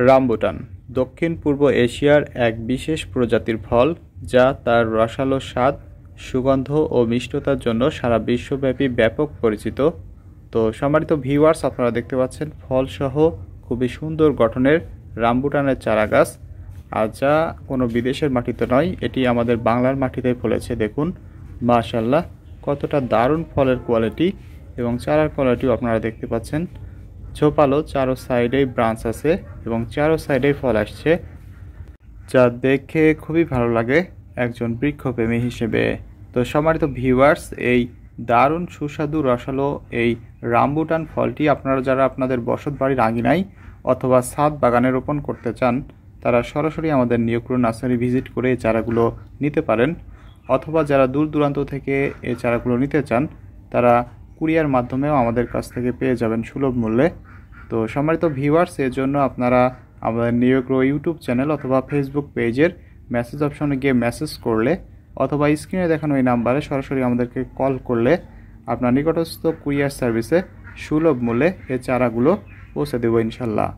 Rambutan দক্ষিণ পূর্ব এশিয়ার এক বিশেষ প্রজাতির ফল, যা তার রসালো স্বাদ, সুগন্ধ ও মিষ্টতার জন্য সারা বিশ্বব্যাপী ব্যাপক পরিচিত। তো সম্মানিত ভিউয়ার্স, আপনারা দেখতে পাচ্ছেন ফলসহ খুবই সুন্দর গঠনের রামবুটানের চারাগাছ, আর যা কোনো বিদেশের মাটিতে নয়, এটি আমাদের বাংলার মাটিতে ফলেছে। দেখুন মাশাআল্লাহ, কতটা দারুণ ফলের কোয়ালিটি, এবং চারার কোয়ালিটিও আপনারা দেখতে পাচ্ছেন। ঝোপালো, চারো সাইডেই ব্রাঞ্চ আছে এবং চারো সাইডেই ফল আসছে, যা দেখে খুবই ভালো লাগে একজন বৃক্ষপ্রেমী হিসেবে। তো সম্মানিত ভিউয়ার্স, এই দারুণ সুস্বাদু রসালো এই রামবুটান ফলটি আপনারা যারা আপনাদের বসত বাড়ির আঙিনায় অথবা ছাদ বাগানে রোপণ করতে চান, তারা সরাসরি আমাদের নিয়োগ্র নার্সারি ভিজিট করে এই চারাগুলো নিতে পারেন, অথবা যারা দূর দূরান্ত থেকে এই চারাগুলো নিতে চান, তারা কুরিয়ার মাধ্যমেও আমাদের কাছ থেকে পেয়ে যাবেন সুলভ মূল্যে। তো সম্মানিত ভিউয়ার্স, এর জন্য আপনারা আমাদের নিয়োগ্র ইউটিউব চ্যানেল অথবা ফেসবুক পেজের মেসেজ অপশনে গিয়ে মেসেজ করলে, অথবা স্ক্রিনে দেখানো এই নাম্বারে সরাসরি আমাদেরকে কল করলে আপনার নিকটস্থ কুরিয়ার সার্ভিসে সুলভ মূল্যে এই চারাগুলো পৌঁছে দেবো ইনশাল্লাহ।